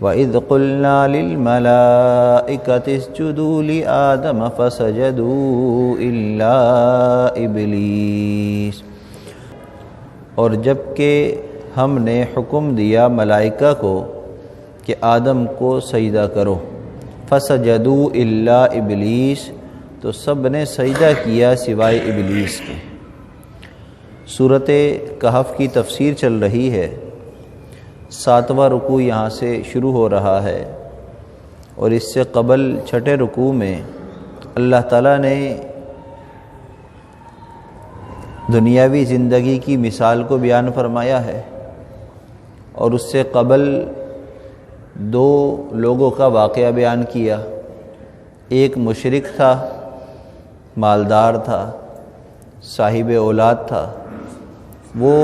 وَإِذْ قُلْنَا لِلْمَلَائِكَةِ اسْجُدُوا لِآدَمَ فَسَجَدُوا إِلَّا إِبْلِيسَ، اور جب کہ ہم نے حکم دیا ملائکہ کو کہ آدم کو سجدہ کرو، فَسَجَدُوا إِلَّا إِبْلِيسَ، تو سب نے سجدہ کیا سوائے ابلیس کے۔ سورۃ کہف کی تفسیر چل رہی ہے، 7واں رکوع یہاں سے شروع ہو رہا ہے، اور اس سے قبل چھٹے رکوع میں اللہ تعالیٰ نے دنیاوی زندگی کی مثال کو بیان فرمایا ہے، اور اس سے قبل 2 لوگوں کا واقعہ بیان کیا۔ ایک مشرک تھا، مالدار تھا، صاحب اولاد تھا، وہ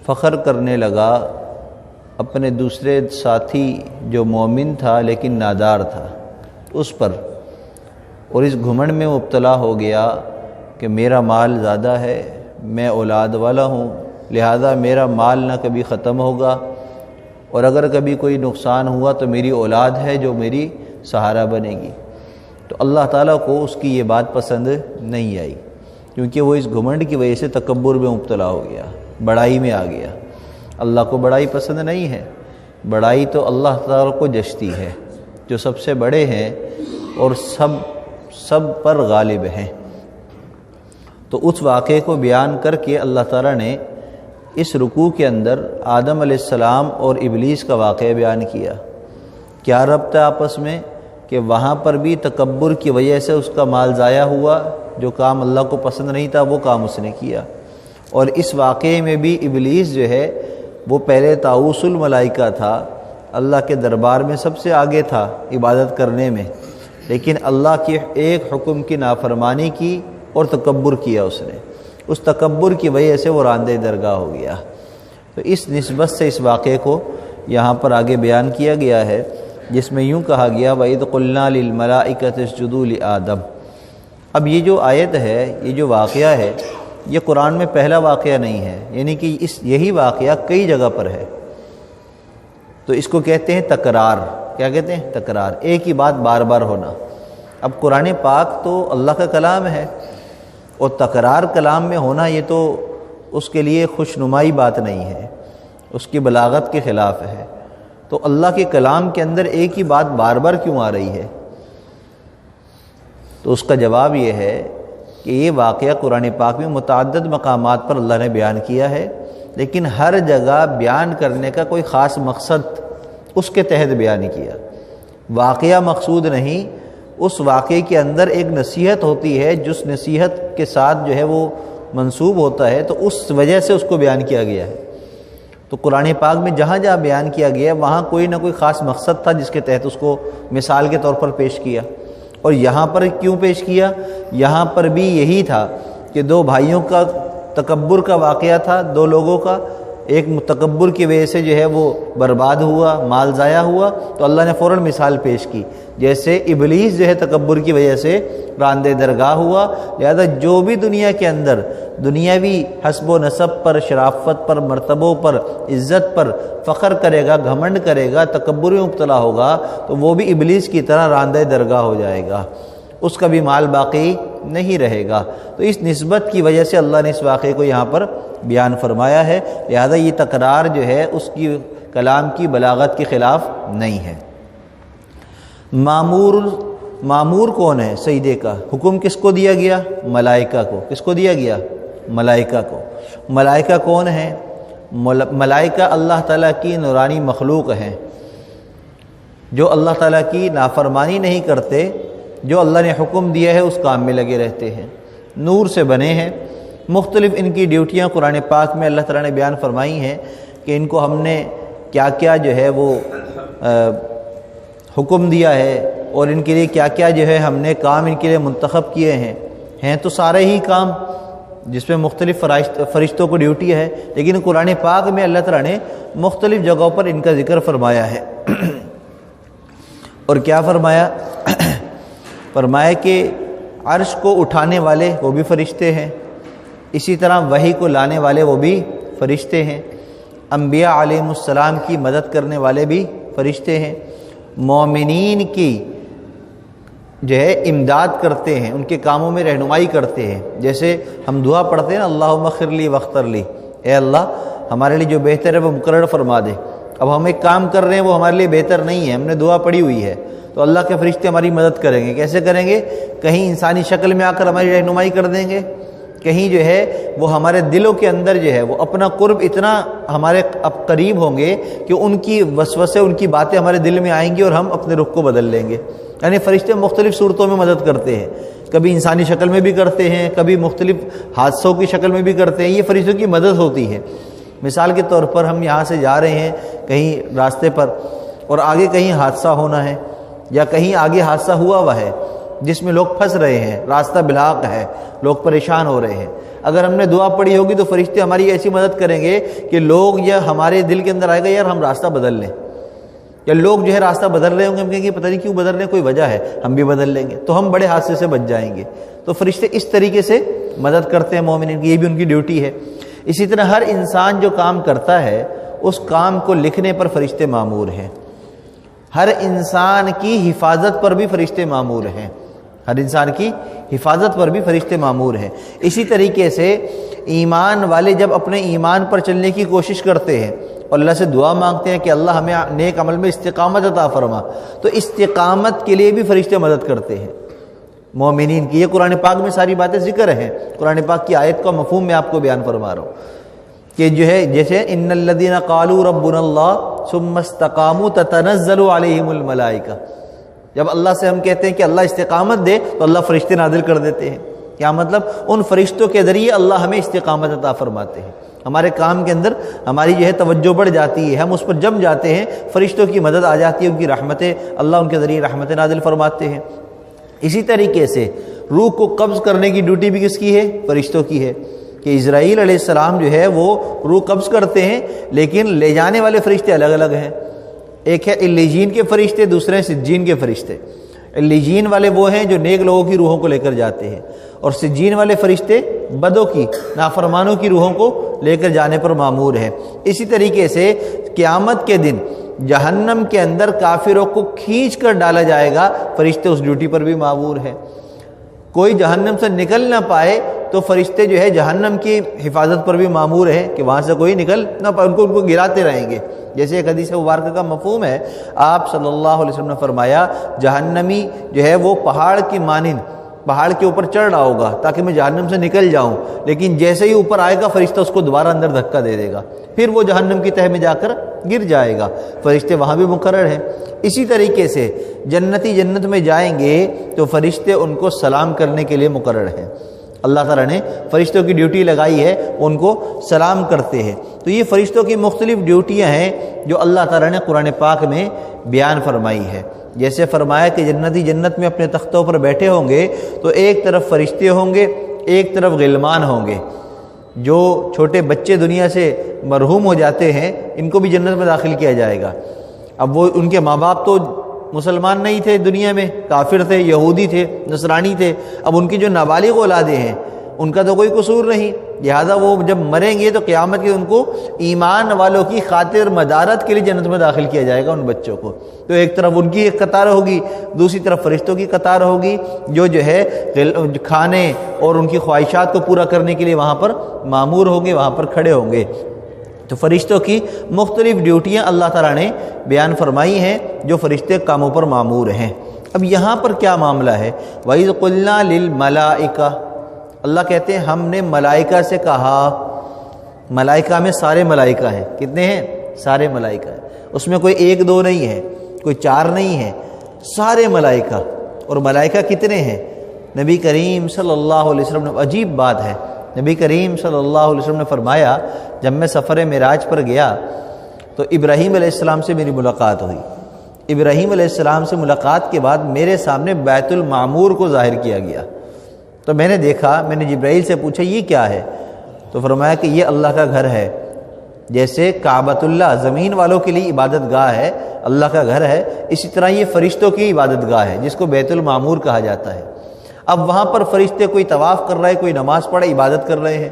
فخر کرنے لگا اپنے دوسرے ساتھی جو مومن تھا لیکن نادار تھا اس پر، اور اس گھمنڈ میں مبتلا ہو گیا کہ میرا مال زیادہ ہے، میں اولاد والا ہوں، لہذا میرا مال نہ کبھی ختم ہوگا، اور اگر کبھی کوئی نقصان ہوا تو میری اولاد ہے جو میری سہارا بنے گی۔ تو اللہ تعالیٰ کو اس کی یہ بات پسند نہیں آئی، کیونکہ وہ اس گھمنڈ کی وجہ سے تکبر میں مبتلا ہو گیا، بڑائی میں آ گیا۔ اللہ کو بڑائی پسند نہیں ہے، بڑائی تو اللہ تعالیٰ کو جچتی ہے جو سب سے بڑے ہیں اور سب پر غالب ہیں۔ تو اس واقعے کو بیان کر کے اللہ تعالیٰ نے اس رکوع کے اندر آدم علیہ السلام اور ابلیس کا واقعہ بیان کیا۔ کیا ربط ہے آپس میں؟ کہ وہاں پر بھی تکبر کی وجہ سے اس کا مال ضائع ہوا، جو کام اللہ کو پسند نہیں تھا وہ کام اس نے کیا، اور اس واقعے میں بھی ابلیس جو ہے وہ پہلے طاؤس الملائکہ تھا، اللہ کے دربار میں سب سے آگے تھا عبادت کرنے میں، لیکن اللہ کے ایک حکم کی نافرمانی کی اور تکبر کیا اس نے، اس تکبر کی وجہ سے وہ راندہ درگاہ ہو گیا۔ تو اس نسبت سے اس واقعے کو یہاں پر آگے بیان کیا گیا ہے، جس میں یوں کہا گیا وَإِذْ قُلْنَا لِلْمَلَائِكَةِ اسْجُدُوا لِآدَمَ۔ اب یہ جو آیت ہے، یہ جو واقعہ ہے، یہ قرآن میں پہلا واقعہ نہیں ہے، یعنی کہ یہی واقعہ کئی جگہ پر ہے، تو اس کو کہتے ہیں تکرار۔ کیا کہتے ہیں؟ تکرار، ایک ہی بات بار بار ہونا۔ اب قرآن پاک تو اللہ کا کلام ہے، اور تکرار کلام میں ہونا یہ تو اس کے لیے خوشنمائی بات نہیں ہے، اس کی بلاغت کے خلاف ہے۔ تو اللہ کے کلام کے اندر ایک ہی بات بار بار کیوں آ رہی ہے؟ تو اس کا جواب یہ ہے کہ یہ واقعہ قرآن پاک میں متعدد مقامات پر اللہ نے بیان کیا ہے، لیکن ہر جگہ بیان کرنے کا کوئی خاص مقصد اس کے تحت بیان کیا۔ واقعہ مقصود نہیں، اس واقعے کے اندر ایک نصیحت ہوتی ہے، جس نصیحت کے ساتھ جو ہے وہ منسوب ہوتا ہے، تو اس وجہ سے اس کو بیان کیا گیا ہے۔ تو قرآن پاک میں جہاں جہاں بیان کیا گیا وہاں کوئی نہ کوئی خاص مقصد تھا جس کے تحت اس کو مثال کے طور پر پیش کیا۔ اور یہاں پر کیوں پیش کیا؟ یہاں پر بھی یہی تھا کہ 2 بھائیوں کا تکبر کا واقعہ تھا، 2 لوگوں کا، ایک تکبر کی وجہ سے جو ہے وہ برباد ہوا، مال ضائع ہوا، تو اللہ نے فوراً مثال پیش کی، جیسے ابلیس جو ہے تکبر کی وجہ سے راندہ درگاہ ہوا، لہذا جو بھی دنیا کے اندر دنیاوی حسب و نسب پر، شرافت پر، مرتبوں پر، عزت پر فخر کرے گا، گھمنڈ کرے گا، تکبر میں مبتلا ہوگا، تو وہ بھی ابلیس کی طرح راندہ درگاہ ہو جائے گا، اس کا بھی مال باقی نہیں رہے گا۔ تو اس نسبت کی وجہ سے اللہ نے اس واقعے کو یہاں پر بیان فرمایا ہے، لہذا یہ تکرار جو ہے اس کی کلام کی بلاغت کے خلاف نہیں ہے۔ معمور کون ہے سجدے کا؟ حکم کس کو دیا گیا؟ ملائکہ کو۔ کس کو دیا گیا؟ ملائکہ کو۔ ملائکہ کون ہیں؟ ملائکہ اللہ تعالیٰ کی نورانی مخلوق ہیں، جو اللہ تعالیٰ کی نافرمانی نہیں کرتے، جو اللہ نے حکم دیا ہے اس کام میں لگے رہتے ہیں، نور سے بنے ہیں۔ مختلف ان کی ڈیوٹیاں قرآن پاک میں اللہ تعالیٰ نے بیان فرمائی ہیں کہ ان کو ہم نے کیا کیا جو ہے وہ حکم دیا ہے، اور ان کے لیے کیا کیا جو ہے ہم نے کام ان کے لیے منتخب کیے ہیں تو سارے ہی کام جس میں مختلف فرشتوں کو ڈیوٹی ہے، لیکن قرآن پاک میں اللہ تعالیٰ نے مختلف جگہوں پر ان کا ذکر فرمایا ہے۔ اور کیا فرمایا؟ فرمایا کہ عرش کو اٹھانے والے وہ بھی فرشتے ہیں، اسی طرح وحی کو لانے والے وہ بھی فرشتے ہیں، انبیاء علیہم السلام کی مدد کرنے والے بھی فرشتے ہیں، مومنین کی جو ہے امداد کرتے ہیں، ان کے کاموں میں رہنمائی کرتے ہیں۔ جیسے ہم دعا پڑھتے ہیں نا، اللہم اغفر لی واختر لی، اے اللہ ہمارے لیے جو بہتر ہے وہ مقرر فرما دے۔ اب ہم ایک کام کر رہے ہیں وہ ہمارے لیے بہتر نہیں ہے، ہم نے دعا پڑھی ہوئی ہے، تو اللہ کے فرشتے ہماری مدد کریں گے۔ کیسے کریں گے؟ کہیں انسانی شکل میں آ کر ہماری رہنمائی کر دیں گے، کہیں جو ہے وہ ہمارے دلوں کے اندر جو ہے وہ اپنا قرب اتنا ہمارے اب قریب ہوں گے کہ ان کی وسوسے، ان کی باتیں ہمارے دل میں آئیں گی اور ہم اپنے رخ کو بدل لیں گے۔ یعنی فرشتے مختلف صورتوں میں مدد کرتے ہیں، کبھی انسانی شکل میں بھی کرتے ہیں، کبھی مختلف حادثوں کی شکل میں بھی کرتے ہیں۔ یہ فرشتوں کی مدد ہوتی ہے۔ مثال کے طور پر ہم یہاں سے جا رہے ہیں کہیں راستے پر اور آگے کہیں حادثہ ہونا ہے، یا کہیں آگے حادثہ ہوا ہے جس میں لوگ پھنس رہے ہیں، راستہ بلاک ہے، لوگ پریشان ہو رہے ہیں۔ اگر ہم نے دعا پڑھی ہوگی تو فرشتے ہماری ایسی مدد کریں گے کہ لوگ، یا ہمارے دل کے اندر آئے گا یار ہم راستہ بدل لیں، یا لوگ جو ہے راستہ بدل رہے ہوں گے، ہم کہیں گے پتہ نہیں کیوں بدل رہے ہیں، کوئی وجہ ہے، ہم بھی بدل لیں گے، تو ہم بڑے حادثے سے بچ جائیں گے۔ تو فرشتے اس طریقے سے مدد کرتے ہیں مومنین کی، یہ بھی ان کی ڈیوٹی ہے۔ اسی طرح ہر انسان جو کام کرتا ہے اس کام کو لکھنے پر فرشتے مامور ہیں، ہر انسان کی حفاظت پر بھی فرشتے مامور ہیں، ہر انسان کی حفاظت پر بھی فرشتے مامور ہیں۔ اسی طریقے سے ایمان والے جب اپنے ایمان پر چلنے کی کوشش کرتے ہیں اور اللہ سے دعا مانگتے ہیں کہ اللہ ہمیں نیک عمل میں استقامت عطا فرما، تو استقامت کے لیے بھی فرشتے مدد کرتے ہیں مومنین کی۔ یہ قرآن پاک میں ساری باتیں ذکر ہیں، قرآن پاک کی آیت کا مفہوم میں آپ کو بیان فرما رہا ہوں کہ جو ہے جیسے ان الذین قالوا ربنا اللہ ثم استقاموا تتنزل علیہم الملائکہ، جب اللہ سے ہم کہتے ہیں کہ اللہ استقامت دے تو اللہ فرشتے نازل کر دیتے ہیں۔ کیا مطلب؟ ان فرشتوں کے ذریعے اللہ ہمیں استقامت عطا فرماتے ہیں، ہمارے کام کے اندر ہماری جو ہے توجہ بڑھ جاتی ہے، ہم اس پر جم جاتے ہیں، فرشتوں کی مدد آ جاتی ہے، ان کی رحمتیں، اللہ ان کے ذریعے رحمتیں نازل فرماتے ہیں۔ اسی طریقے سے روح کو قبض کرنے کی ڈیوٹی بھی کس کی ہے؟ فرشتوں کی ہے، کہ اسرائیل علیہ السلام جو ہے وہ روح قبض کرتے ہیں، لیکن لے جانے والے فرشتے الگ الگ ہیں۔ ایک ہے علیجین کے فرشتے، دوسرے ہیں سجین کے فرشتے۔ علیجین والے وہ ہیں جو نیک لوگوں کی روحوں کو لے کر جاتے ہیں، اور سجین والے فرشتے بدوں کی، نافرمانوں کی روحوں کو لے کر جانے پر مامور ہیں۔ اسی طریقے سے قیامت کے دن جہنم کے اندر کافروں کو کھینچ کر ڈالا جائے گا، فرشتے اس ڈیوٹی پر بھی مامور ہیں۔ کوئی جہنم سے نکل نہ پائے تو فرشتے جو ہے جہنم کی حفاظت پر بھی مامور ہیں کہ وہاں سے کوئی نکل نہ پائے، ان کو گراتے رہیں گے۔ جیسے ایک حدیث مبارکہ کا مفہوم ہے، آپ صلی اللہ علیہ وسلم نے فرمایا جہنمی جو ہے وہ پہاڑ کی مانند پہاڑ کے اوپر چڑھ رہا ہوگا تاکہ میں جہنم سے نکل جاؤں، لیکن جیسے ہی اوپر آئے گا فرشتہ اس کو دوبارہ اندر دھکا دے دے گا، پھر وہ جہنم کی تہہ میں جا کر گر جائے گا۔ فرشتے وہاں بھی مقرر ہیں۔ اسی طریقے سے جنتی جنت میں جائیں گے تو فرشتے ان کو سلام کرنے کے لیے مقرر ہیں۔ اللہ تعالیٰ نے فرشتوں کی ڈیوٹی لگائی ہے، ان کو سلام کرتے ہیں۔ تو یہ فرشتوں کی مختلف ڈیوٹیاں ہیں جو اللہ تعالیٰ نے قرآن پاک میں بیان فرمائی ہے۔ جیسے فرمایا کہ جنتی جنت میں اپنے تختوں پر بیٹھے ہوں گے تو ایک طرف فرشتے ہوں گے، ایک طرف غلمان ہوں گے۔ جو چھوٹے بچے دنیا سے مرحوم ہو جاتے ہیں ان کو بھی جنت میں داخل کیا جائے گا۔ اب وہ ان کے ماں باپ تو مسلمان نہیں تھے، دنیا میں کافر تھے، یہودی تھے، نصرانی تھے۔ اب ان کی جو نابالغ اولادیں ہیں ان کا تو کوئی قصور نہیں، لہذا وہ جب مریں گے تو قیامت کے ان کو ایمان والوں کی خاطر مدارت کے لیے جنت میں داخل کیا جائے گا ان بچوں کو۔ تو ایک طرف ان کی ایک قطار ہوگی، دوسری طرف فرشتوں کی قطار ہوگی جو ہے کھانے اور ان کی خواہشات کو پورا کرنے کے لیے وہاں پر مامور ہوں گے، وہاں پر کھڑے ہوں گے۔ تو فرشتوں کی مختلف ڈیوٹیاں اللہ تعالیٰ نے بیان فرمائی ہیں جو فرشتے کاموں پر مامور ہیں۔ اب یہاں پر کیا معاملہ ہے؟ وَإِذْ قُلْنَا لِلْمَلَائِكَةِ، اللہ کہتے ہیں ہم نے ملائکہ سے کہا۔ ملائکہ میں سارے ملائکہ ہیں، کتنے ہیں؟ سارے ملائکہ ہیں، اس میں کوئی ایک دو نہیں ہے، کوئی چار نہیں ہے، سارے ملائکہ۔ اور ملائکہ کتنے ہیں؟ نبی کریم صلی اللہ علیہ وسلم نے، عجیب بات ہے، نبی کریم صلی اللہ علیہ وسلم نے فرمایا جب میں سفر معراج پر گیا تو ابراہیم علیہ السلام سے میری ملاقات ہوئی۔ ابراہیم علیہ السلام سے ملاقات کے بعد میرے سامنے بیت المعمور کو ظاہر کیا گیا، تو میں نے دیکھا، میں نے جبرائیل سے پوچھا یہ کیا ہے؟ تو فرمایا کہ یہ اللہ کا گھر ہے۔ جیسے کعبۃ اللہ زمین والوں کے لیے عبادت گاہ ہے، اللہ کا گھر ہے، اسی طرح یہ فرشتوں کی عبادت گاہ ہے جس کو بیت المعمور کہا جاتا ہے۔ اب وہاں پر فرشتے کوئی طواف کر رہے، کوئی نماز پڑھے، عبادت کر رہے ہیں۔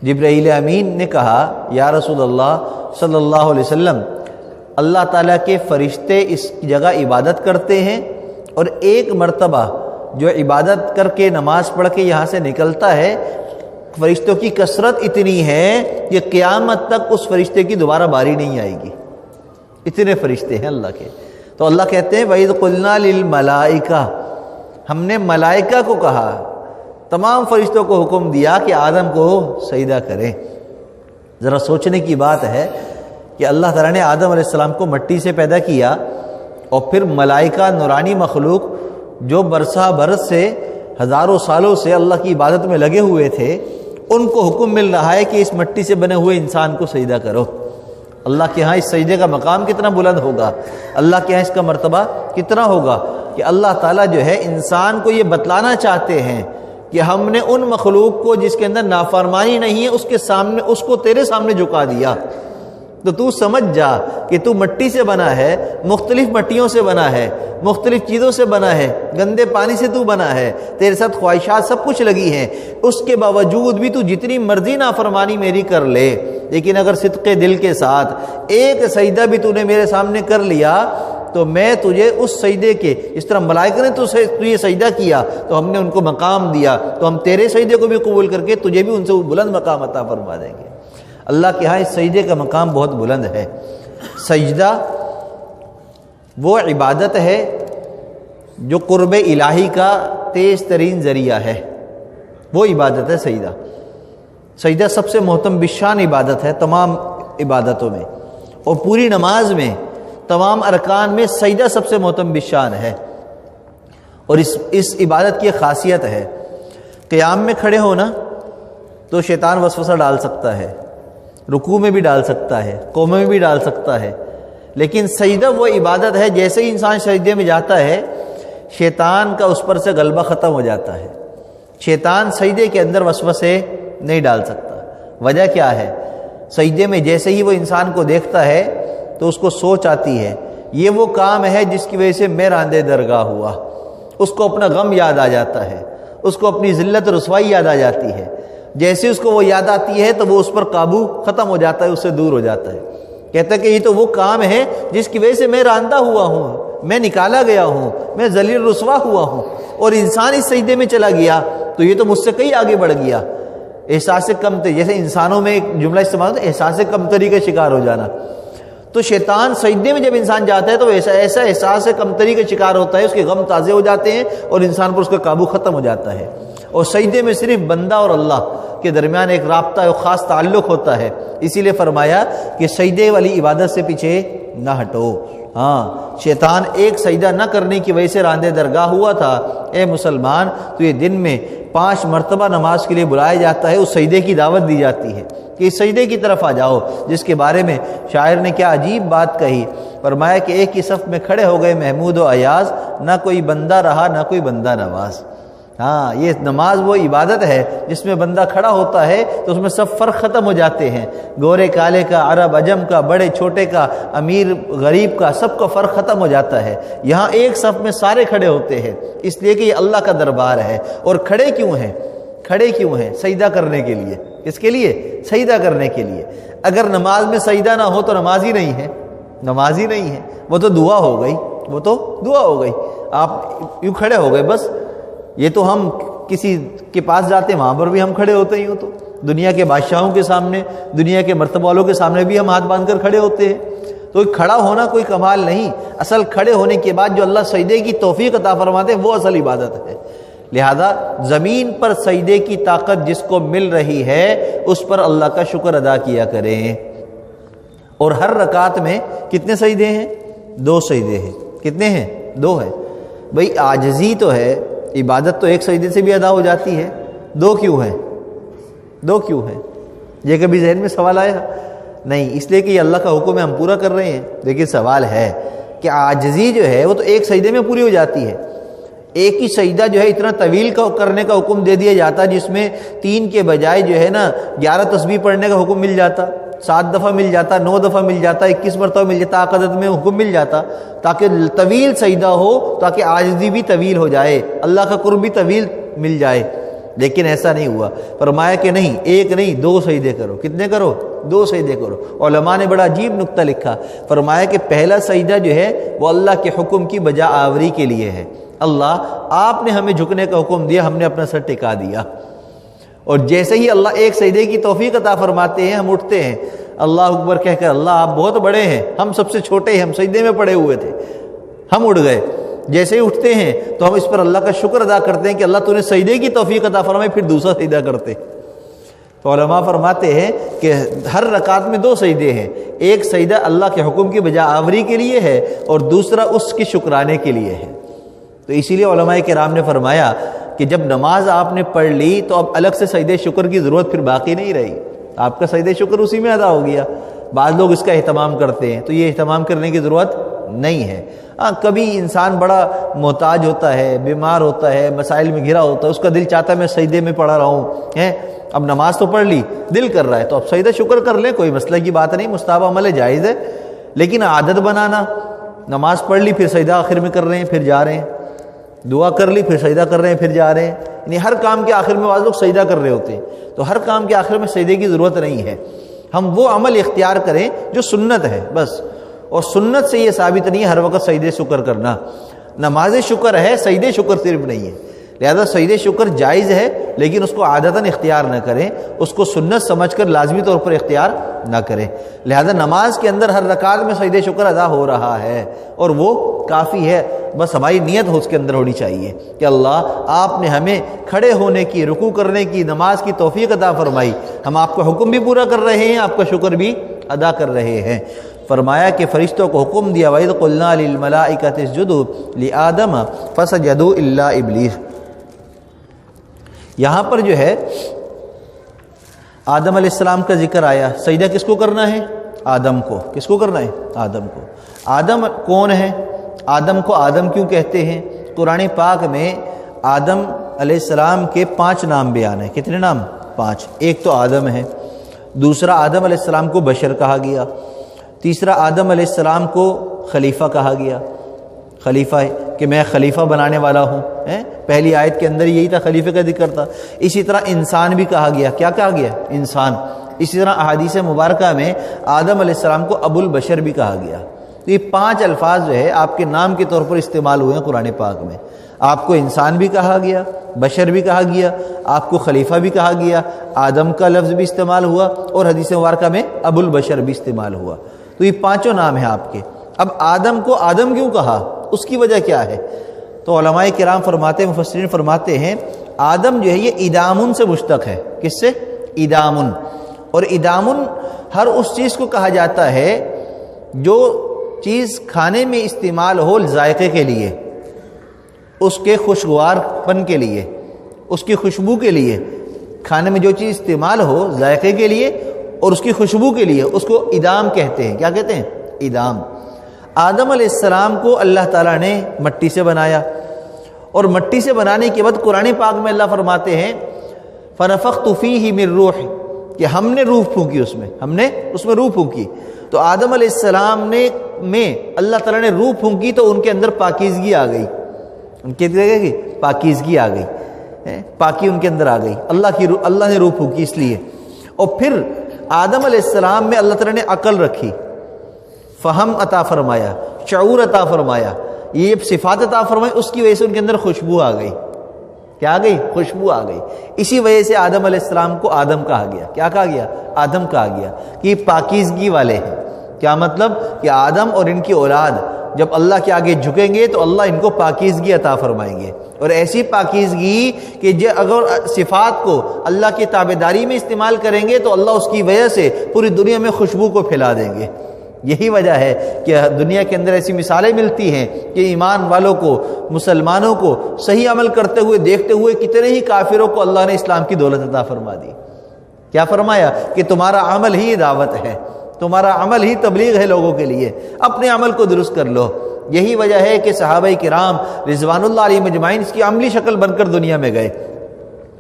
جبرائیل امین نے کہا یا رسول اللہ صلی اللہ علیہ وسلم، اللہ تعالیٰ کے فرشتے اس جگہ عبادت کرتے ہیں، اور ایک مرتبہ جو عبادت کر کے نماز پڑھ کے یہاں سے نکلتا ہے، فرشتوں کی کثرت اتنی ہے کہ قیامت تک اس فرشتے کی دوبارہ باری نہیں آئے گی، اتنے فرشتے ہیں اللہ کے۔ تو اللہ کہتے ہیں وَإِذْ قُلْنَا لِلْمَلَائِكَةِ، ہم نے ملائکہ کو کہا، تمام فرشتوں کو حکم دیا کہ آدم کو سجدہ کریں۔ ذرا سوچنے کی بات ہے کہ اللہ تعالیٰ نے آدم علیہ السلام کو مٹی سے پیدا کیا، اور پھر ملائکہ نورانی مخلوق جو برسہ برس سے ہزاروں سالوں سے اللہ کی عبادت میں لگے ہوئے تھے، ان کو حکم مل رہا ہے کہ اس مٹی سے بنے ہوئے انسان کو سجدہ کرو۔ اللہ کے ہاں اس سجدے کا مقام کتنا بلند ہوگا، اللہ کے ہاں اس کا مرتبہ کتنا ہوگا کہ اللہ تعالیٰ جو ہے انسان کو یہ بتلانا چاہتے ہیں کہ ہم نے ان مخلوق کو جس کے اندر نافرمانی نہیں ہے اس کے سامنے، اس کو تیرے سامنے جھکا دیا، تو سمجھ جا کہ تو مٹی سے بنا ہے، مختلف مٹیوں سے بنا ہے، مختلف چیزوں سے بنا ہے، گندے پانی سے تو بنا ہے، تیرے ساتھ خواہشات سب کچھ لگی ہیں، اس کے باوجود بھی تو جتنی مرضی نافرمانی میری کر لے، لیکن اگر صدق دل کے ساتھ ایک سجدہ بھی تو نے میرے سامنے کر لیا تو میں تجھے اس سجدے کے، اس طرح ملائکہ نے تجھے سجدہ کیا تو ہم نے ان کو مقام دیا، تو ہم تیرے سجدے کو بھی قبول کر کے تجھے بھی ان سے بلند مقام عطا فرما دیں گے۔ اللہ کے ہاں اس سجدے کا مقام بہت بلند ہے۔ سجدہ وہ عبادت ہے جو قرب الہی کا تیز ترین ذریعہ ہے، وہ عبادت ہے سجدہ۔ سجدہ سب سے محترم بشان عبادت ہے تمام عبادتوں میں، اور پوری نماز میں تمام ارکان میں سجدہ سب سے محترم بشان ہے۔ اور اس عبادت کی خاصیت ہے، قیام میں کھڑے ہونا تو شیطان وسوسہ ڈال سکتا ہے، رکوع میں بھی ڈال سکتا ہے، قوم میں بھی ڈال سکتا ہے، لیکن سجدہ وہ عبادت ہے جیسے ہی انسان سجدے میں جاتا ہے شیطان کا اس پر سے غلبہ ختم ہو جاتا ہے۔ شیطان سجدے کے اندر وسوسے نہیں ڈال سکتا۔ وجہ کیا ہے؟ سجدے میں جیسے ہی وہ انسان کو دیکھتا ہے تو اس کو سوچ آتی ہے یہ وہ کام ہے جس کی وجہ سے میں راندے درگاہ ہوا، اس کو اپنا غم یاد آ جاتا ہے، اس کو اپنی ذلت رسوائی یاد آ جاتی ہے۔ جیسے اس کو وہ یاد آتی ہے تو وہ اس پر قابو ختم ہو جاتا ہے، اس سے دور ہو جاتا ہے، کہتا ہے کہ یہ تو وہ کام ہے جس کی وجہ سے میں راندہ ہوا ہوں، میں نکالا گیا ہوں، میں ذلیل رسوا ہوا ہوں، اور انسان اس سجدے میں چلا گیا تو یہ تو مجھ سے کئی آگے بڑھ گیا۔ احساس کمتری، جیسے انسانوں میں ایک جملہ استعمال ہوتا ہے احساس کمتری کا شکار ہو جانا، تو شیطان سجدے میں جب انسان جاتا ہے تو ایسا احساس کمتری کا شکار ہوتا ہے، اس کے غم تازے ہو جاتے ہیں اور انسان پر اس کا قابو ختم ہو جاتا ہے۔ اور سجدے میں صرف بندہ اور اللہ کے درمیان ایک رابطہ اور خاص تعلق ہوتا ہے، اسی لیے فرمایا کہ سجدے والی عبادت سے پیچھے نہ ہٹو۔ ہاں، شیطان ایک سجدہ نہ کرنے کی وجہ سے راندے درگاہ ہوا تھا۔ اے مسلمان، تو یہ دن میں 5 مرتبہ نماز کے لیے بلایا جاتا ہے، اس سجدے کی دعوت دی جاتی ہے کہ اس سجدے کی طرف آ جاؤ، جس کے بارے میں شاعر نے کیا عجیب بات کہی، فرمایا کہ ایک ہی صف میں کھڑے ہو گئے محمود و ایاز، نہ کوئی بندہ رہا نہ کوئی بندہ نواز۔ ہاں، یہ نماز وہ عبادت ہے جس میں بندہ کھڑا ہوتا ہے تو اس میں سب فرق ختم ہو جاتے ہیں، گورے کالے کا، عرب عجم کا، بڑے چھوٹے کا، امیر غریب کا، سب کا فرق ختم ہو جاتا ہے۔ یہاں ایک صف میں سارے کھڑے ہوتے ہیں، اس لیے کہ یہ اللہ کا دربار ہے۔ اور کھڑے کیوں ہیں؟ کھڑے کیوں ہیں؟ سجدہ کرنے کے لیے۔ کس کے لیے؟ سجدہ کرنے کے لیے۔ اگر نماز میں سجدہ نہ ہو تو نماز ہی نہیں ہے، نماز ہی نہیں ہے، وہ تو دعا ہو گئی، وہ تو دعا ہو گئی۔ آپ یوں کھڑے ہو گئے بس، یہ تو ہم کسی کے پاس جاتے ہیں وہاں پر بھی ہم کھڑے ہوتے ہی ہو، تو دنیا کے بادشاہوں کے سامنے، دنیا کے مرتبہ والوں کے سامنے بھی ہم ہاتھ باندھ کر کھڑے ہوتے ہیں۔ تو کھڑا ہونا کوئی کمال نہیں، اصل کھڑے ہونے کے بعد جو اللہ سجدے کی توفیق عطا فرماتے ہیں وہ اصل عبادت ہے۔ لہذا زمین پر سجدے کی طاقت جس کو مل رہی ہے اس پر اللہ کا شکر ادا کیا کریں۔ اور ہر رکعت میں کتنے سجدے ہیں؟ 2 سجدے ہیں۔ کتنے ہیں؟ 2 ہیں۔ بھئی عاجزی تو ہے، عبادت تو ایک سجدے سے بھی ادا ہو جاتی ہے، 2 کیوں ہیں؟ 2 کیوں ہیں؟ یہ کبھی ذہن میں سوال آیا؟ نہیں، اس لیے کہ یہ اللہ کا حکم ہے، ہم پورا کر رہے ہیں، لیکن سوال ہے کہ عاجزی جو ہے وہ تو ایک سجدے میں پوری ہو جاتی ہے۔ ایک ہی سجدہ جو ہے اتنا طویل کرنے کا حکم دے دیا جاتا جس میں 3 کے بجائے جو ہے نا 11 تسبیح پڑھنے کا حکم مل جاتا، 7 دفعہ مل جاتا، 9 دفعہ مل جاتا، 21 مرتبہ مل جاتا، عقدت میں حکم مل جاتا، تاکہ طویل سجدہ ہو، تاکہ عاجزی بھی طویل ہو جائے، اللہ کا قرب بھی طویل مل جائے۔ لیکن ایسا نہیں ہوا، فرمایا کہ نہیں، ایک نہیں 2 سجدے کرو۔ کتنے کرو؟ 2 سجدے کرو۔ علماء نے بڑا عجیب نکتہ لکھا، فرمایا کہ پہلا سجدہ جو ہے وہ اللہ کے حکم کی بجا آوری کے لیے ہے۔ اللہ آپ نے ہمیں جھکنے کا حکم دیا، ہم نے اپنا سر ٹکا دیا، اور جیسے ہی اللہ ایک سجدے کی توفیق عطا فرماتے ہیں ہم اٹھتے ہیں اللہ اکبر کہہ کر، اللہ آپ بہت بڑے ہیں، ہم سب سے چھوٹے ہیں، ہم سجدے میں پڑے ہوئے تھے، ہم اٹھ گئے۔ جیسے ہی اٹھتے ہیں تو ہم اس پر اللہ کا شکر ادا کرتے ہیں کہ اللہ تو نے سجدے کی توفیق عطا فرمائی، پھر دوسرا سجدہ کرتے۔ تو علماء فرماتے ہیں کہ ہر رکعت میں 2 سجدے ہیں، ایک سجدہ اللہ کے حکم کی بجا آوری کے لیے ہے اور دوسرا اس کے شکرانے کے لیے ہے۔ تو اسی لیے علماء کرام نے فرمایا کہ جب نماز آپ نے پڑھ لی تو اب الگ سے سجدے شکر کی ضرورت پھر باقی نہیں رہی، آپ کا سجدے شکر اسی میں ادا ہو گیا۔ بعض لوگ اس کا اہتمام کرتے ہیں، تو یہ اہتمام کرنے کی ضرورت نہیں ہے۔ ہاں کبھی انسان بڑا محتاج ہوتا ہے، بیمار ہوتا ہے، مسائل میں گھرا ہوتا ہے، اس کا دل چاہتا ہے میں سجدے میں پڑا رہا ہوں، اب نماز تو پڑھ لی، دل کر رہا ہے تو اب سجدہ شکر کر لیں، کوئی مسئلہ کی بات نہیں، مستحب عمل ہے، جائز ہے۔ لیکن عادت بنانا، نماز پڑھ لی پھر سجدہ آخر میں کر رہے ہیں پھر جا رہے ہیں، دعا کر لی پھر سجدہ کر رہے ہیں پھر جا رہے ہیں، یعنی ہر کام کے آخر میں بعض لوگ سجدہ کر رہے ہوتے ہیں، تو ہر کام کے آخر میں سجدے کی ضرورت نہیں ہے۔ ہم وہ عمل اختیار کریں جو سنت ہے بس، اور سنت سے یہ ثابت نہیں ہے ہر وقت سجدے شکر کرنا۔ نماز شکر ہے، سجدے شکر صرف نہیں ہے، لہذا سجدے شکر جائز ہے، لیکن اس کو عادتاً اختیار نہ کریں، اس کو سنت سمجھ کر لازمی طور پر اختیار نہ کریں۔ لہذا نماز کے اندر ہر رکعت میں سجدے شکر ادا ہو رہا ہے اور وہ کافی ہے، بس ہماری نیت اس کے اندر ہونی چاہیے کہ اللہ آپ نے ہمیں کھڑے ہونے کی، رکوع کرنے کی، نماز کی توفیق عطا فرمائی، ہم آپ کا حکم بھی پورا کر رہے ہیں، آپ کا شکر بھی ادا کر رہے ہیں۔ فرمایا کہ فرشتوں کو حکم دیا وَإِذْ قُلْنَا لِلْمَلَائِكَةِ اسْجُدُوا لِآدَمَ فَسَجَدُوا إِلَّا إِبْلِيسَ۔ یہاں پر جو ہے آدم علیہ السلام کا ذکر آیا، سجدہ کس کو کرنا ہے؟ آدم کو۔ کس کو کرنا ہے؟ آدم کو۔ آدم کون ہے؟ آدم کو آدم کیوں کہتے ہیں؟ قرآن پاک میں آدم علیہ السلام کے 5 نام بیان ہیں۔ کتنے نام؟ 5۔ ایک تو آدم ہے، دوسرا آدم علیہ السلام کو بشر کہا گیا، تیسرا آدم علیہ السلام کو خلیفہ کہا گیا، خلیفہ ہے کہ میں خلیفہ بنانے والا ہوں، پہلی آیت کے اندر یہی تھا، خلیفہ کا ذکر تھا۔ اسی طرح انسان بھی کہا گیا، کیا کہا گیا؟ انسان۔ اسی طرح احادیث مبارکہ میں آدم علیہ السلام کو ابو البشر بھی کہا گیا۔ تو یہ 5 الفاظ جو ہے آپ کے نام کے طور پر استعمال ہوئے ہیں قرآن پاک میں۔ آپ کو انسان بھی کہا گیا، بشر بھی کہا گیا، آپ کو خلیفہ بھی کہا گیا، آدم کا لفظ بھی استعمال ہوا، اور حدیث مبارکہ میں ابو البشر بھی استعمال ہوا۔ تو یہ 5 نام ہیں آپ کے۔ اب آدم کو آدم کیوں کہا؟ اس کی وجہ کیا ہے؟ تو علماء کرام فرماتے ہیں، مفسرین فرماتے ہیں، آدم جو ہے یہ ادامن سے مشتق ہے۔ کس سے؟ ادامن۔ اور ادامن ہر اس چیز کو کہا جاتا ہے جو چیز کھانے میں استعمال ہو ذائقے کے لیے، اس کے خوشگوار پن کے لیے، اس کی خوشبو کے لیے، کھانے میں جو چیز استعمال ہو ذائقے کے لیے اور اس کی خوشبو کے لیے، اس کو ادام کہتے ہیں۔ کیا کہتے ہیں؟ ادام۔ آدم علیہ السلام کو اللہ تعالیٰ نے مٹی سے بنایا، اور مٹی سے بنانے کے بعد قرآن پاک میں اللہ فرماتے ہیں فَنَفَخْتُ فِيهِ مِن رُوحِ، کہ ہم نے روح پھونکی، ہم نے اس میں روح پھونکی۔ تو آدم علیہ السلام میں اللہ تعالیٰ نے روح پھونکی تو ان کے اندر پاکیزگی آ گئی، ان کے اندر پاکیزگی آ گئی، پاکی ان کے اندر آ گئی، اللہ نے روح پھونکی اس لیے۔ اور پھر آدم علیہ السلام میں اللہ تعالیٰ نے عقل رکھی، فہم عطا فرمایا، شعور عطا فرمایا، یہ صفات عطا فرمائی، اس کی وجہ سے ان کے اندر خوشبو آ گئی۔ کیا آ گئی؟ خوشبو آ گئی۔ اسی وجہ سے آدم علیہ السلام کو آدم کہا گیا۔ کیا کہا گیا؟ آدم کہا گیا کہ یہ پاکیزگی والے ہیں۔ کیا مطلب؟ کہ آدم اور ان کی اولاد جب اللہ کے آگے جھکیں گے تو اللہ ان کو پاکیزگی عطا فرمائیں گے، اور ایسی پاکیزگی کہ اگر صفات کو اللہ کی تابعداری میں استعمال کریں گے تو اللہ اس کی وجہ سے پوری دنیا میں خوشبو کو پھیلا دیں گے۔ یہی وجہ ہے کہ دنیا کے اندر ایسی مثالیں ملتی ہیں کہ ایمان والوں کو، مسلمانوں کو صحیح عمل کرتے ہوئے دیکھتے ہوئے کتنے ہی کافروں کو اللہ نے اسلام کی دولت عطا فرما دی۔ کیا فرمایا؟ کہ تمہارا عمل ہی دعوت ہے، تمہارا عمل ہی تبلیغ ہے لوگوں کے لیے، اپنے عمل کو درست کر لو۔ یہی وجہ ہے کہ صحابہ کرام رضوان اللہ علیہم اجمعین اس کی عملی شکل بن کر دنیا میں گئے،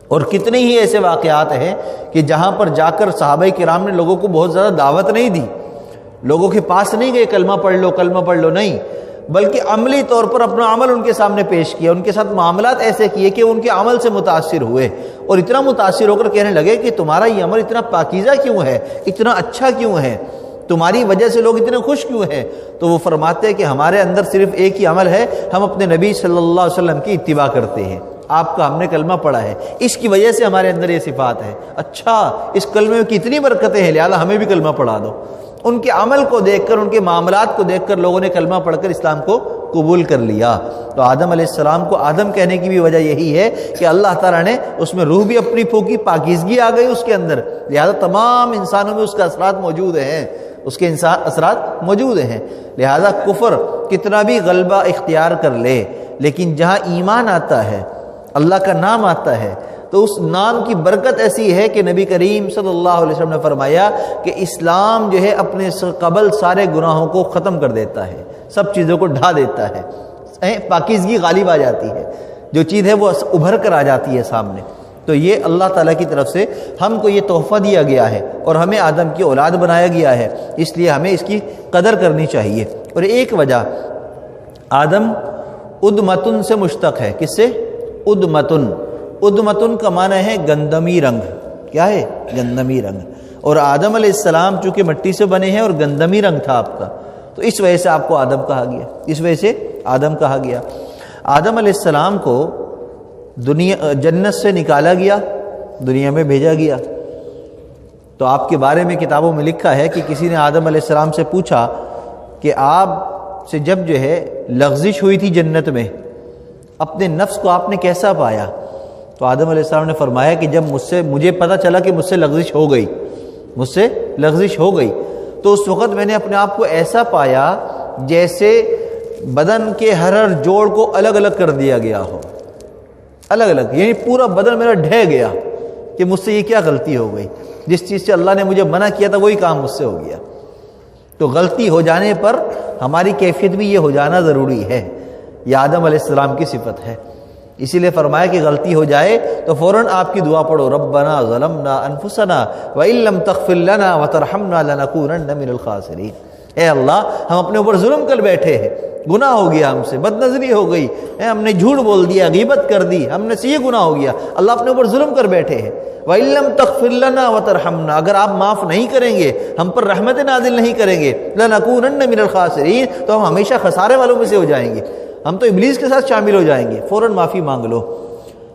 اور کتنے ہی ایسے واقعات ہیں کہ جہاں پر جا کر صحابہ کرام نے لوگوں کو بہت زیادہ دعوت نہیں دی، لوگوں کے پاس نہیں گئے کلمہ پڑھ لو کلمہ پڑھ لو، نہیں، بلکہ عملی طور پر اپنا عمل ان کے سامنے پیش کیا، ان کے ساتھ معاملات ایسے کیے کہ ان کے عمل سے متاثر ہوئے، اور اتنا متاثر ہو کر کہنے لگے کہ تمہارا یہ عمل اتنا پاکیزہ کیوں ہے، اتنا اچھا کیوں ہے، تمہاری وجہ سے لوگ اتنے خوش کیوں ہیں؟ تو وہ فرماتے ہیں کہ ہمارے اندر صرف ایک ہی عمل ہے، ہم اپنے نبی صلی اللہ علیہ وسلم کی اتباع کرتے ہیں، آپ کا ہم نے کلمہ پڑھا ہے، اس کی وجہ سے ہمارے اندر یہ صفات ہے۔ اچھا، اس کلمے میں کتنی برکتیں ہیں، لہذا ہمیں بھی کلمہ پڑھا دو۔ ان کے عمل کو دیکھ کر، ان کے معاملات کو دیکھ کر لوگوں نے کلمہ پڑھ کر اسلام کو قبول کر لیا۔ تو آدم علیہ السلام کو آدم کہنے کی بھی وجہ یہی ہے کہ اللہ تعالیٰ نے اس میں روح بھی اپنی پھونکی، پاکیزگی آ گئی اس کے اندر، لہذا تمام انسانوں میں اس کا اثرات موجود ہیں، اس کے اثرات موجود ہیں۔ لہذا کفر کتنا بھی غلبہ اختیار کر لے، لیکن جہاں ایمان آتا ہے، اللہ کا نام آتا ہے، تو اس نام کی برکت ایسی ہے کہ نبی کریم صلی اللہ علیہ وسلم نے فرمایا کہ اسلام جو ہے اپنے قبل سارے گناہوں کو ختم کر دیتا ہے، سب چیزوں کو ڈھا دیتا ہے، پاکیزگی غالب آ جاتی ہے، جو چیز ہے وہ ابھر کر آ جاتی ہے سامنے۔ تو یہ اللہ تعالیٰ کی طرف سے ہم کو یہ تحفہ دیا گیا ہے، اور ہمیں آدم کی اولاد بنایا گیا ہے، اس لیے ہمیں اس کی قدر کرنی چاہیے۔ اور ایک وجہ، آدم ادمتن سے مشتق ہے، کس سے؟ ادمتن۔ ادمتن کا معنی ہے گندمی رنگ۔ کیا ہے؟ گندمی رنگ۔ اور آدم علیہ السلام چونکہ مٹی سے بنے ہیں اور گندمی رنگ تھا آپ کا، تو اس وجہ سے آپ کو آدم کہا گیا، اس وجہ سے آدم کہا گیا۔ آدم علیہ السلام کو جنت سے نکالا گیا، دنیا میں بھیجا گیا۔ تو آپ کے بارے میں کتابوں میں لکھا ہے کہ کسی نے آدم علیہ السلام سے پوچھا کہ آپ سے جب جو ہے لغزش ہوئی تھی جنت میں، اپنے نفس کو آپ نے کیسا پایا؟ تو آدم علیہ السلام نے فرمایا کہ جب مجھے پتا چلا کہ مجھ سے لغزش ہو گئی، مجھ سے لغزش ہو گئی، تو اس وقت میں نے اپنے آپ کو ایسا پایا جیسے بدن کے ہر جوڑ کو الگ الگ کر دیا گیا ہو، الگ الگ، یعنی پورا بدن میرا ڈھہ گیا کہ مجھ سے یہ کیا غلطی ہو گئی، جس چیز سے اللہ نے مجھے منع کیا تھا وہی کام مجھ سے ہو گیا۔ تو غلطی ہو جانے پر ہماری کیفیت بھی یہ ہو جانا ضروری ہے، یہ آدم علیہ السلام کی صفت ہے۔ اسی لیے فرمایا کہ غلطی ہو جائے تو فوراً آپ کی دعا پڑھو، ربنا ظلمنا انفسنا وان لم تغفر لنا وترحمنا لنکونن من الخاسرین۔ اے اللہ، ہم اپنے اوپر ظلم کر بیٹھے ہیں، گناہ ہو گیا ہم سے، بد نظری ہو گئی، ہم نے جھوٹ بول دیا، غیبت کر دی، ہم نے سے یہ گناہ ہو گیا، اللہ اپنے اوپر ظلم کر بیٹھے ہیں۔ وان لم تغفر لنا وترحمنا، اگر آپ معاف نہیں کریں گے، ہم پر رحمت نازل نہیں کریں گے، لنکونن من الخاسرین، تو ہم ہمیشہ خسارے والوں میں سے ہو جائیں گے، ہم تو ابلیس کے ساتھ شامل ہو جائیں گے، فوراً معافی مانگ لو۔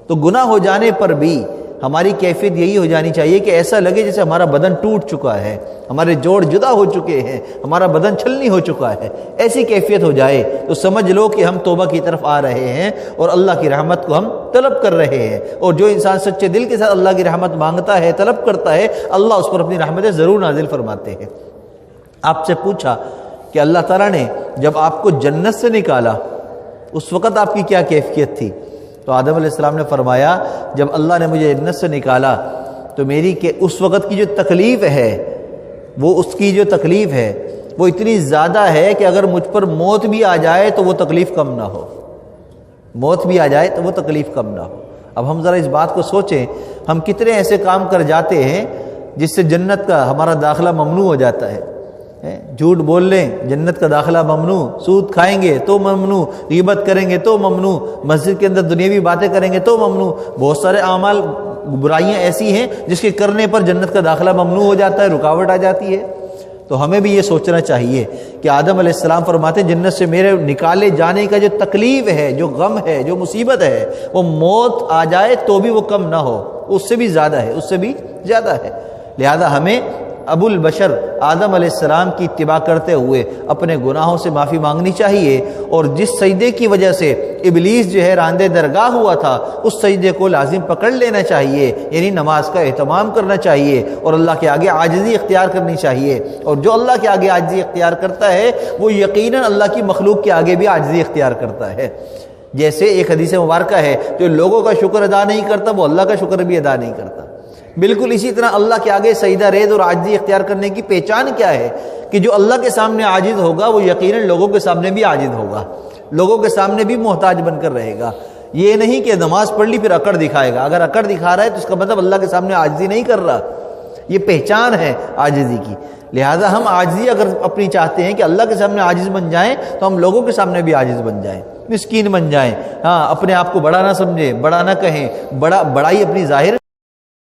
تو گناہ ہو جانے پر بھی ہماری کیفیت یہی ہو جانی چاہیے کہ ایسا لگے جیسے ہمارا بدن ٹوٹ چکا ہے، ہمارے جوڑ جدا ہو چکے ہیں، ہمارا بدن چھلنی ہو چکا ہے، ایسی کیفیت ہو جائے تو سمجھ لو کہ ہم توبہ کی طرف آ رہے ہیں اور اللہ کی رحمت کو ہم طلب کر رہے ہیں۔ اور جو انسان سچے دل کے ساتھ اللہ کی رحمت مانگتا ہے، طلب کرتا ہے، اللہ اس پر اپنی رحمتیں ضرور نازل فرماتے ہیں۔ آپ سے پوچھا کہ اللہ تعالیٰ نے جب آپ کو جنت سے نکالا اس وقت آپ کی کیا کیفیت تھی؟ تو آدم علیہ السلام نے فرمایا جب اللہ نے مجھے جنت سے نکالا تو میری کہ اس وقت کی جو تکلیف ہے، وہ اس کی جو تکلیف ہے وہ اتنی زیادہ ہے کہ اگر مجھ پر موت بھی آ جائے تو وہ تکلیف کم نہ ہو، موت بھی آ جائے تو وہ تکلیف کم نہ ہو۔ اب ہم ذرا اس بات کو سوچیں، ہم کتنے ایسے کام کر جاتے ہیں جس سے جنت کا ہمارا داخلہ ممنوع ہو جاتا ہے۔ جھوٹ بول لیں جنت کا داخلہ ممنوع، سود کھائیں گے تو ممنوع، غیبت کریں گے تو ممنوع، مسجد کے اندر دنیاوی باتیں کریں گے تو ممنوع، بہت سارے اعمال برائیاں ایسی ہیں جس کے کرنے پر جنت کا داخلہ ممنوع ہو جاتا ہے، رکاوٹ آ جاتی ہے۔ تو ہمیں بھی یہ سوچنا چاہیے کہ آدم علیہ السلام فرماتے ہیں جنت سے میرے نکالے جانے کا جو تکلیف ہے، جو غم ہے، جو مصیبت ہے، وہ موت آ جائے تو بھی وہ کم نہ ہو، اس سے بھی زیادہ ہے، اس سے بھی زیادہ ہے۔ لہذا ہمیں ابو البشر آدم علیہ السلام کی اتباع کرتے ہوئے اپنے گناہوں سے معافی مانگنی چاہیے، اور جس سجدے کی وجہ سے ابلیس جو ہے راندے درگاہ ہوا تھا اس سجدے کو لازم پکڑ لینا چاہیے، یعنی نماز کا اہتمام کرنا چاہیے اور اللہ کے آگے عاجزی اختیار کرنی چاہیے۔ اور جو اللہ کے آگے عاجزی اختیار کرتا ہے وہ یقیناً اللہ کی مخلوق کے آگے بھی عاجزی اختیار کرتا ہے۔ جیسے ایک حدیث مبارکہ ہے، جو لوگوں کا شکر ادا نہیں کرتا وہ اللہ کا شکر بھی ادا نہیں کرتا۔ بالکل اسی طرح اللہ کے آگے سجدہ ریز اور عاجزی اختیار کرنے کی پہچان کیا ہے کہ جو اللہ کے سامنے عاجز ہوگا وہ یقیناً لوگوں کے سامنے بھی عاجز ہوگا، لوگوں کے سامنے بھی محتاج بن کر رہے گا۔ یہ نہیں کہ نماز پڑھ لی پھر اکڑ دکھائے گا، اگر اکڑ دکھا رہا ہے تو اس کا مطلب اللہ کے سامنے عاجزی نہیں کر رہا، یہ پہچان ہے عاجزی کی۔ لہٰذا ہم عاجزی اگر اپنی چاہتے ہیں کہ اللہ کے سامنے عاجز بن جائیں تو ہم لوگوں کے سامنے بھی عاجز بن جائیں، مسکین بن جائیں، ہاں اپنے آپ کو بڑا نہ سمجھیں، بڑا نہ کہیں، بڑائی اپنی ظاہر